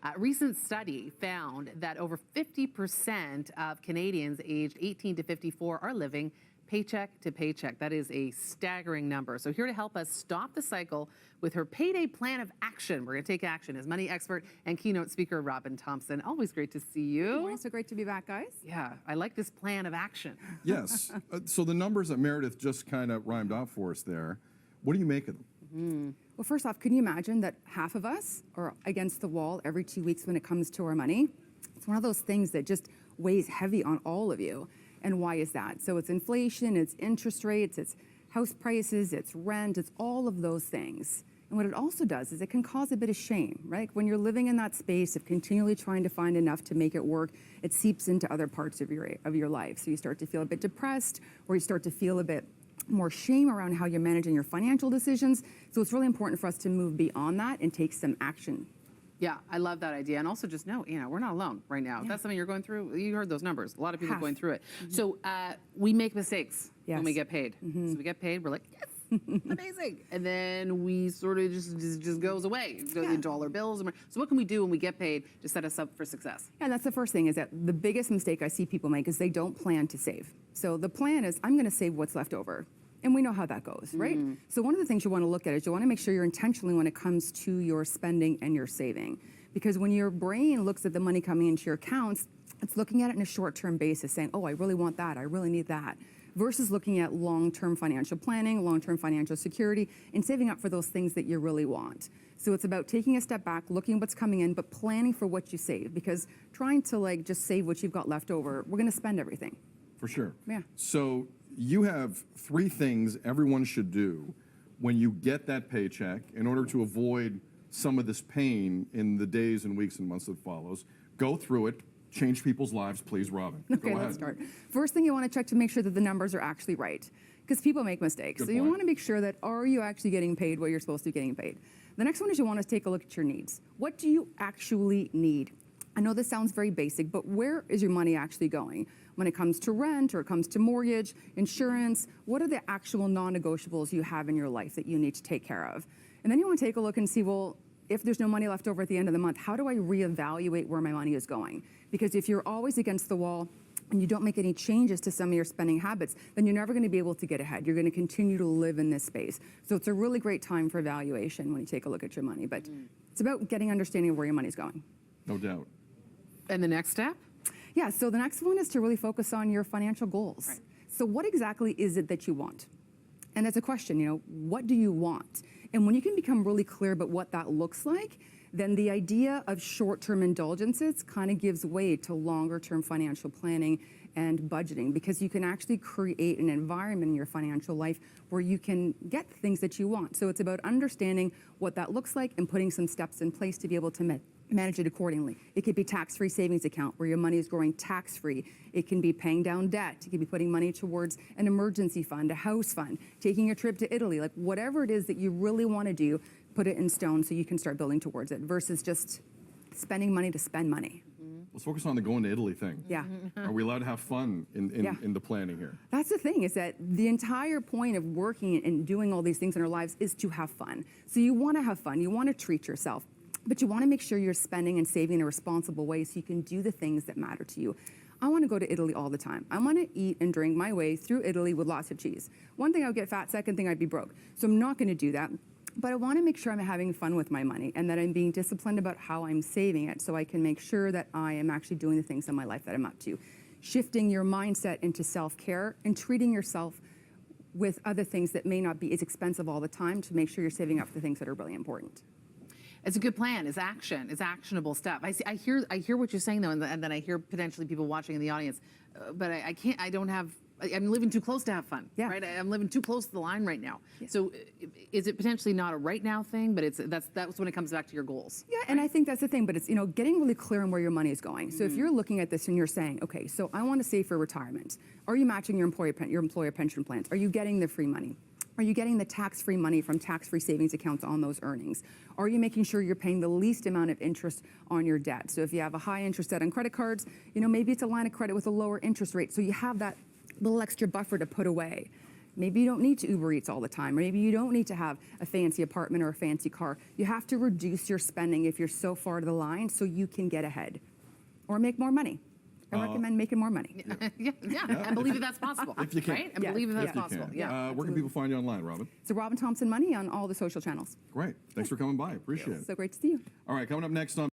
A recent study found that over 50% of Canadians aged 18 to 54 are living paycheck to paycheck. That is a staggering number. So here to help us stop the cycle with her Payday plan of action, we're going to take action, is money expert and keynote speaker Robyn Thompson. Always great to see you. Good morning. So great to be back, guys. Yeah, I like this plan of action. Yes. So the numbers that Meredith just kind of rhymed off for us there, what do you make of them? Well, first off, can you imagine that half of us are against the wall every 2 weeks when it comes to our money? It's one of those things that just weighs heavy on all of you. And why is that? So it's inflation, it's interest rates, it's house prices, it's rent, it's all of those things. And what it also does is it can cause a bit of shame, right? When you're living in that space of continually trying to find enough to make it work, it seeps into other parts of your life. So you start to feel a bit depressed, or you start to feel a bit more shame around how you're managing your financial decisions. So it's really important for us to move beyond that and take some action. Yeah, I love that idea. And also just know, we're not alone right now. If that's something you're going through, you heard those numbers. A lot of people are going through it. So we make mistakes when we get paid. So we get paid, we're like, yes, amazing. And then we sort of just goes away, into dollar bills. So what can we do when we get paid to set us up for success? Yeah, and that's the first thing, is that the biggest mistake I see people make is they don't plan to save. So the plan is, I'm going to save what's left over. And we know how that goes, right? So one of the things you want to look at is you want to make sure you're intentionally when it comes to your spending and your saving. Because when your brain looks at the money coming into your accounts, it's looking at it in a short-term basis, saying, oh, I really want that, I really need that, versus looking at long-term financial planning, long-term financial security, and saving up for those things that you really want. So it's about taking a step back, looking at what's coming in, but planning for what you save. Because trying to just save what you've got left over, we're going to spend everything. For sure. Yeah. So you have 3 things everyone should do when you get that paycheck in order to avoid some of this pain in the days and weeks and months that follows. Go through it. Change people's lives, please, Robyn. Okay, let's start. First thing you want to check to make sure that the numbers are actually right, because people make mistakes. Good so you point. want to make sure that, are you actually getting paid what you're supposed to be getting paid? The next one is you want to take a look at your needs. What do you actually need? I know this sounds very basic, but where is your money actually going? When it comes to rent, or it comes to mortgage, insurance, what are the actual non-negotiables you have in your life that you need to take care of? And then you want to take a look and see, well, if there's no money left over at the end of the month, how do I reevaluate where my money is going? Because if you're always against the wall and you don't make any changes to some of your spending habits, then you're never going to be able to get ahead. You're going to continue to live in this space. So it's a really great time for evaluation when you take a look at your money. But it's about getting understanding of where your money's going. No doubt. And the next step? Yeah, so the next one is to really focus on your financial goals. Right. So what exactly is it that you want? And that's a question, what do you want? And when you can become really clear about what that looks like, then the idea of short-term indulgences kind of gives way to longer-term financial planning and budgeting, because you can actually create an environment in your financial life where you can get things that you want. So it's about understanding what that looks like and putting some steps in place to be able to manage it accordingly. It could be tax-free savings account where your money is growing tax-free. It can be paying down debt. It could be putting money towards an emergency fund, a house fund, taking a trip to Italy, like whatever it is that you really want to do, put it in stone so you can start building towards it versus just spending money to spend money. Let's focus on the going to Italy thing. Yeah. Are we allowed to have fun in the planning here? That's the thing, is that the entire point of working and doing all these things in our lives is to have fun. So you want to have fun. You want to treat yourself. But you want to make sure you're spending and saving in a responsible way so you can do the things that matter to you. I want to go to Italy all the time. I want to eat and drink my way through Italy with lots of cheese. One thing, I would get fat. Second thing, I'd be broke. So I'm not going to do that. But I want to make sure I'm having fun with my money and that I'm being disciplined about how I'm saving it so I can make sure that I am actually doing the things in my life that I'm up to. Shifting your mindset into self-care and treating yourself with other things that may not be as expensive all the time to make sure you're saving up for the things that are really important. It's a good plan. It's action. It's actionable stuff. I hear what you're saying though, and then I hear potentially people watching in the audience. But I can't. I don't have. I'm living too close to have fun. Yeah. Right. I'm living too close to the line right now. Yeah. So is it potentially not a right now thing? But that's when it comes back to your goals. Yeah, and I think that's the thing. But it's getting really clear on where your money is going. So if you're looking at this and you're saying, okay, so I want to save for retirement. Are you matching your employer pension plans? Are you getting the free money? Are you getting the tax-free money from tax-free savings accounts on those earnings? Are you making sure you're paying the least amount of interest on your debt? So if you have a high interest debt on credit cards, maybe it's a line of credit with a lower interest rate. So you have that little extra buffer to put away. Maybe you don't need to Uber Eats all the time, or maybe you don't need to have a fancy apartment or a fancy car. You have to reduce your spending if you're so far to the line so you can get ahead or make more money. I recommend making more money. Yeah, and believe that that's possible. If you can. Right? And Yeah. believe that that's If you possible. can. Yeah. Where can people find you online, Robyn? So Robyn Thompson Money on all the social channels. Great. Thanks for coming by. Appreciate it. So great to see you. All right, coming up next on